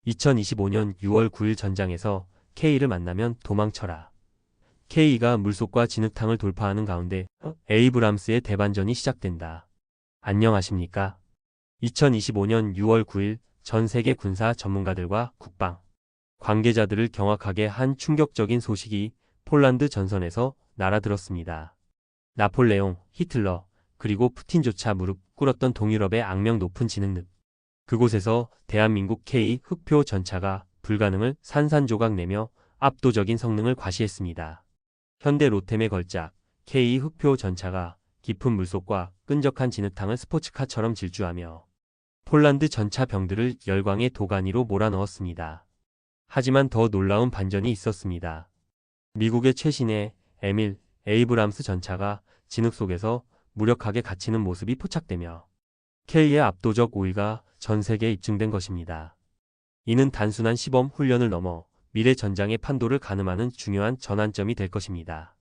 2025년 6월 9일 전장에서 K를 만나면 도망쳐라. K가 물속과 진흙탕을 돌파하는 가운데 에이브람스의 대반전이 시작된다. 안녕하십니까? 2025년 6월 9일 전 세계 군사 전문가들과 국방 관계자들을 경악하게 한 충격적인 소식이 폴란드 전선에서 날아들었습니다. 나폴레옹, 히틀러, 그리고 푸틴조차 무릎 꿇었던 동유럽의 악명 높은 진흙늪. 그곳에서 대한민국 K 흑표 전차가 불가능을 산산조각 내며 압도적인 성능을 과시했습니다. 현대 로템의 걸작 K 흑표 전차가 깊은 물속과 끈적한 진흙탕을 스포츠카처럼 질주하며 폴란드 전차 병들을 열광의 도가니로 몰아넣었습니다. 하지만 더 놀라운 반전이 있었습니다. 미국의 최신의 에밀 에이브람스 전차가 진흙 속에서 무력하게 갇히는 모습이 포착되며 K의 압도적 우위가 전 세계에 입증된 것입니다. 이는 단순한 시범 훈련을 넘어 미래 전장의 판도를 가늠하는 중요한 전환점이 될 것입니다.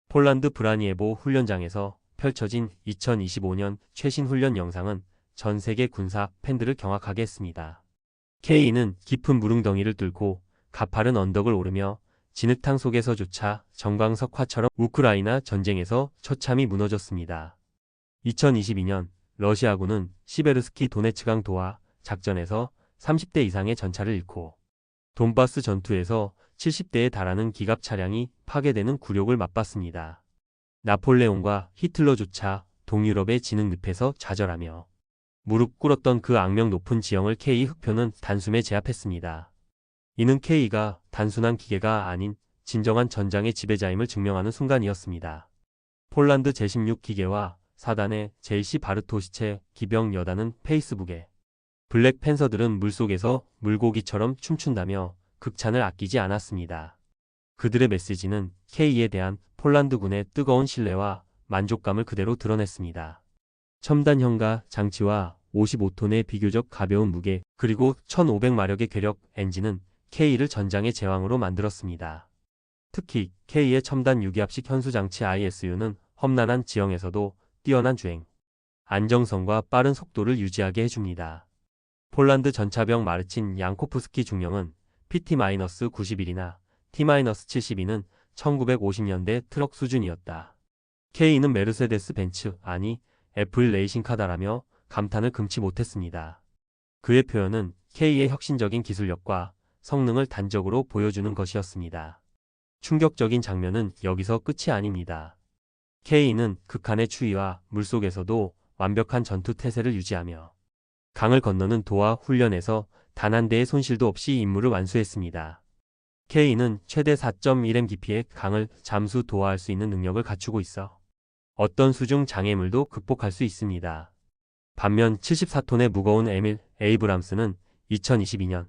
폴란드 브라니에보 훈련장에서 펼쳐진 2025년 최신 훈련 영상은 전 세계 군사 팬들을 경악하게 했습니다. K는 깊은 무릉덩이를 뚫고 가파른 언덕을 오르며 진흙탕 속에서조차 정광석화처럼 우크라이나 전쟁에서 처참히 무너졌습니다. 2022년 러시아군은 시베르스키 도네츠강 도하 작전에서 30대 이상의 전차를 잃고 돈바스 전투에서 70대에 달하는 기갑 차량이 파괴되는 굴욕을 맛봤습니다. 나폴레옹과 히틀러조차 동유럽의 진흙늪에서 좌절하며 무릎 꿇었던 그 악명 높은 지형을 K 흑표는 단숨에 제압했습니다. 이는 K가 단순한 기계가 아닌 진정한 전장의 지배자임을 증명하는 순간이었습니다. 폴란드 제16 기계와 사단의 제1시 바르토시체 기병 여단은 페이스북에 블랙 팬서들은 물속에서 물고기처럼 춤춘다며 극찬을 아끼지 않았습니다. 그들의 메시지는 K에 대한 폴란드군의 뜨거운 신뢰와 만족감을 그대로 드러냈습니다. 첨단 현가 장치와 55톤의 비교적 가벼운 무게 그리고 1500마력의 괴력 엔진은 K를 전장의 제왕으로 만들었습니다. 특히 K의 첨단 유기압식 현수장치 ISU는 험난한 지형에서도 뛰어난 주행, 안정성과 빠른 속도를 유지하게 해줍니다. 폴란드 전차병 마르친 양코프스키 중령은 PT-91이나 T-72는 1950년대 트럭 수준이었다. K는 메르세데스 벤츠 아니 애플 레이싱카다라며 감탄을 금치 못했습니다. 그의 표현은 K의 혁신적인 기술력과 성능을 단적으로 보여주는 것이었습니다. 충격적인 장면은 여기서 끝이 아닙니다. K는 극한의 추위와 물속에서도 완벽한 전투 태세를 유지하며 강을 건너는 도하 훈련에서 단 한 대의 손실도 없이 임무를 완수했습니다. K는 최대 4.1m 깊이의 강을 잠수 도하할 수 있는 능력을 갖추고 있어 어떤 수중 장애물도 극복할 수 있습니다. 반면 74톤의 무거운 에밀 에이브람스는 2022년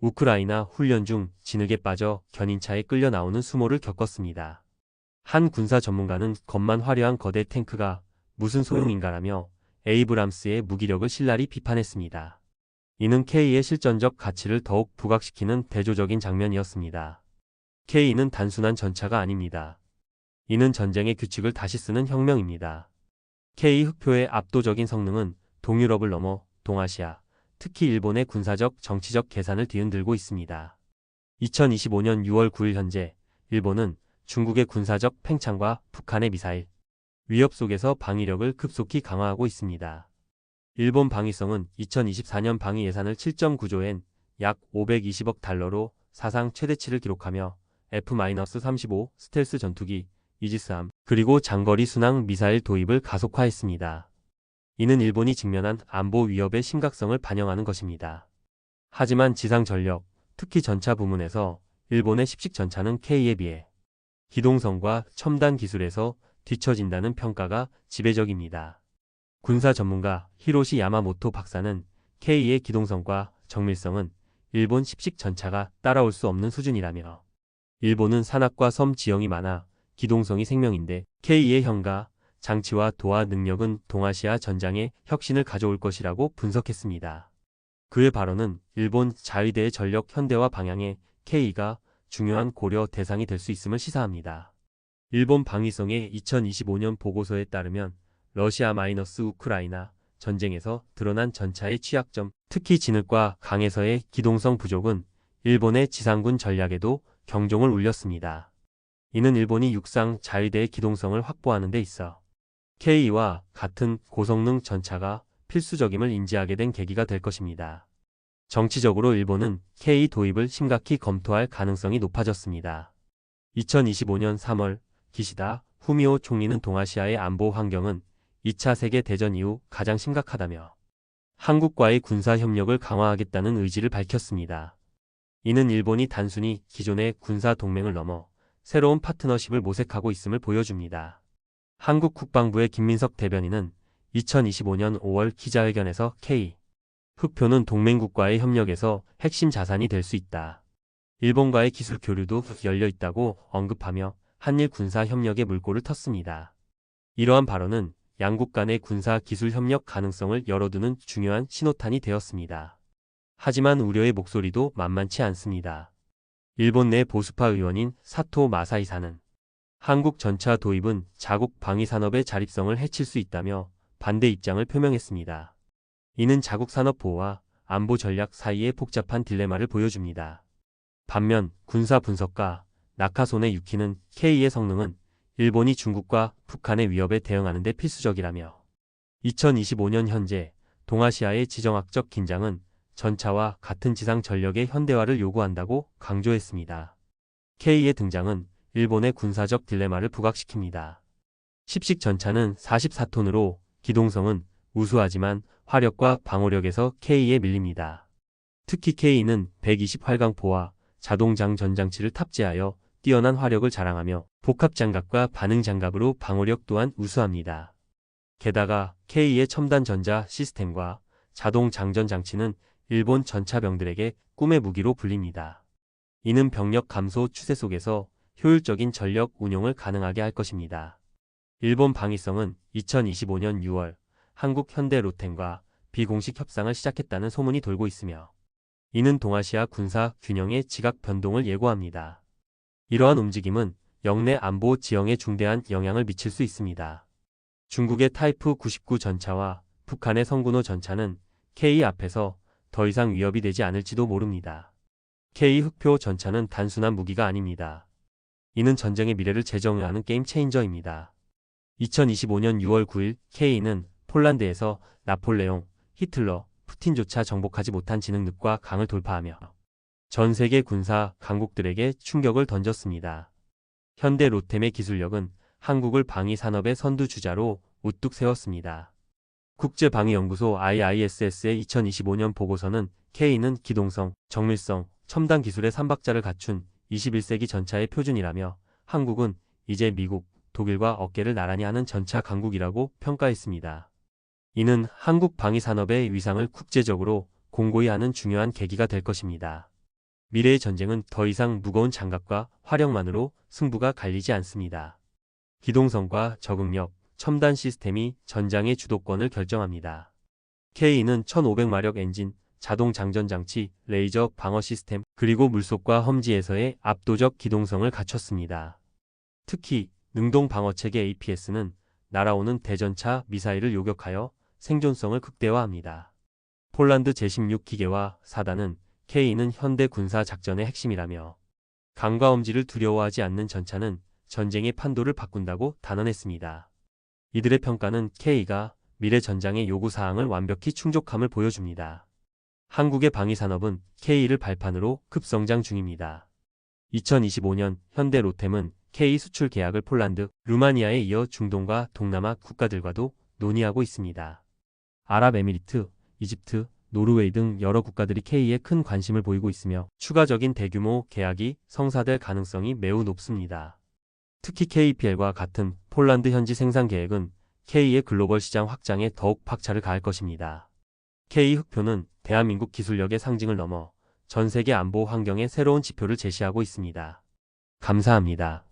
우크라이나 훈련 중 진흙에 빠져 견인차에 끌려 나오는 수모를 겪었습니다. 한 군사 전문가는 겁만 화려한 거대 탱크가 무슨 소용인가라며 에이브람스의 무기력을 신랄히 비판했습니다. 이는 K의 실전적 가치를 더욱 부각시키는 대조적인 장면이었습니다. K는 단순한 전차가 아닙니다. 이는 전쟁의 규칙을 다시 쓰는 혁명입니다. K 흑표의 압도적인 성능은 동유럽을 넘어 동아시아, 특히 일본의 군사적, 정치적 계산을 뒤흔들고 있습니다. 2025년 6월 9일 현재 일본은 중국의 군사적 팽창과 북한의 미사일 위협 속에서 방위력을 급속히 강화하고 있습니다. 일본 방위성은 2024년 방위 예산을 7.9조 엔, 약 520억 달러로 사상 최대치를 기록하며 F-35 스텔스 전투기, 이지스함, 그리고 장거리 순항 미사일 도입을 가속화했습니다. 이는 일본이 직면한 안보 위협의 심각성을 반영하는 것입니다. 하지만 지상 전력, 특히 전차 부문에서 일본의 10식 전차는 K에 비해 기동성과 첨단 기술에서 뒤처진다는 평가가 지배적입니다. 군사 전문가 히로시 야마모토 박사는 K의 기동성과 정밀성은 일본 10식 전차가 따라올 수 없는 수준이라며 일본은 산악과 섬 지형이 많아 기동성이 생명인데 K의 현가, 장치와 도하 능력은 동아시아 전장에 혁신을 가져올 것이라고 분석했습니다. 그의 발언은 일본 자위대의 전력 현대화 방향에 K가 중요한 고려 대상이 될 수 있음을 시사합니다. 일본 방위성의 2025년 보고서에 따르면 러시아-우크라이나 전쟁에서 드러난 전차의 취약점, 특히 진흙과 강에서의 기동성 부족은 일본의 지상군 전략에도 경종을 울렸습니다. 이는 일본이 육상 자위대의 기동성을 확보하는 데 있어 K와 같은 고성능 전차가 필수적임을 인지하게 된 계기가 될 것입니다. 정치적으로 일본은 K 도입을 심각히 검토할 가능성이 높아졌습니다. 2025년 3월 기시다 후미오 총리는 동아시아의 안보 환경은 2차 세계대전 이후 가장 심각하다며 한국과의 군사 협력을 강화하겠다는 의지를 밝혔습니다. 이는 일본이 단순히 기존의 군사 동맹을 넘어 새로운 파트너십을 모색하고 있음을 보여줍니다. 한국 국방부의 김민석 대변인은 2025년 5월 기자회견에서 K 흑표는 동맹국과의 협력에서 핵심 자산이 될 수 있다. 일본과의 기술 교류도 열려 있다고 언급하며 한일 군사 협력의 물꼬를 텄습니다. 이러한 발언은 양국 간의 군사 기술 협력 가능성을 열어두는 중요한 신호탄이 되었습니다. 하지만 우려의 목소리도 만만치 않습니다. 일본 내 보수파 의원인 사토 마사이사는 한국 전차 도입은 자국 방위 산업의 자립성을 해칠 수 있다며 반대 입장을 표명했습니다. 이는 자국 산업 보호와 안보 전략 사이의 복잡한 딜레마를 보여줍니다. 반면 군사 분석가 나카소네 유키는 K의 성능은 일본이 중국과 북한의 위협에 대응하는 데 필수적이라며 2025년 현재 동아시아의 지정학적 긴장은 전차와 같은 지상 전력의 현대화를 요구한다고 강조했습니다. K의 등장은 일본의 군사적 딜레마를 부각시킵니다. 10식 전차는 44톤으로 기동성은 우수하지만 화력과 방어력에서 K에 밀립니다. 특히 K는 120활강포와 자동장 전장치를 탑재하여 뛰어난 화력을 자랑하며 복합장갑과 반응장갑으로 방어력 또한 우수합니다. 게다가 K의 첨단 전자 시스템과 자동 장전 장치는 일본 전차병들에게 꿈의 무기로 불립니다. 이는 병력 감소 추세 속에서 효율적인 전력 운용을 가능하게 할 것입니다. 일본 방위성은 2025년 6월 한국 현대 로텐과 비공식 협상을 시작했다는 소문이 돌고 있으며 이는 동아시아 군사 균형의 지각 변동을 예고합니다. 이러한 움직임은 영내 안보 지형에 중대한 영향을 미칠 수 있습니다. 중국의 타이프 99 전차와 북한의 성군호 전차는 K 앞에서 더 이상 위협이 되지 않을지도 모릅니다. K 흑표 전차는 단순한 무기가 아닙니다. 이는 전쟁의 미래를 재정의하는 게임 체인저입니다. 2025년 6월 9일 K는 폴란드에서 나폴레옹, 히틀러, 푸틴조차 정복하지 못한 진흙늪과 강을 돌파하며 전 세계 군사 강국들에게 충격을 던졌습니다. 현대 로템의 기술력은 한국을 방위 산업의 선두주자로 우뚝 세웠습니다. 국제방위연구소 IISS의 2025년 보고서는 K는 기동성, 정밀성, 첨단 기술의 3박자를 갖춘 21세기 전차의 표준이라며 한국은 이제 미국, 독일과 어깨를 나란히 하는 전차 강국이라고 평가했습니다. 이는 한국 방위 산업의 위상을 국제적으로 공고히 하는 중요한 계기가 될 것입니다. 미래의 전쟁은 더 이상 무거운 장갑과 화력만으로 승부가 갈리지 않습니다. 기동성과 적응력, 첨단 시스템이 전장의 주도권을 결정합니다. K는 1500마력 엔진, 자동 장전 장치, 레이저 방어 시스템, 그리고 물속과 험지에서의 압도적 기동성을 갖췄습니다. 특히 능동 방어체계 APS는 날아오는 대전차 미사일을 요격하여 생존성을 극대화합니다. 폴란드 제16 기계화 사단은 K는 현대 군사 작전의 핵심이라며 강과 엄지를 두려워하지 않는 전차는 전쟁의 판도를 바꾼다고 단언했습니다. 이들의 평가는 K가 미래 전장의 요구사항을 완벽히 충족함을 보여줍니다. 한국의 방위산업은 K를 발판으로 급성장 중입니다. 2025년 현대 로템은 K 수출 계약을 폴란드, 루마니아에 이어 중동과 동남아 국가들과도 논의하고 있습니다. 아랍에미리트, 이집트, 노르웨이 등 여러 국가들이 K에 큰 관심을 보이고 있으며 추가적인 대규모 계약이 성사될 가능성이 매우 높습니다. 특히 KPL과 같은 폴란드 현지 생산 계획은 K의 글로벌 시장 확장에 더욱 박차를 가할 것입니다. K 흑표는 대한민국 기술력의 상징을 넘어 전 세계 안보 환경의 새로운 지표를 제시하고 있습니다. 감사합니다.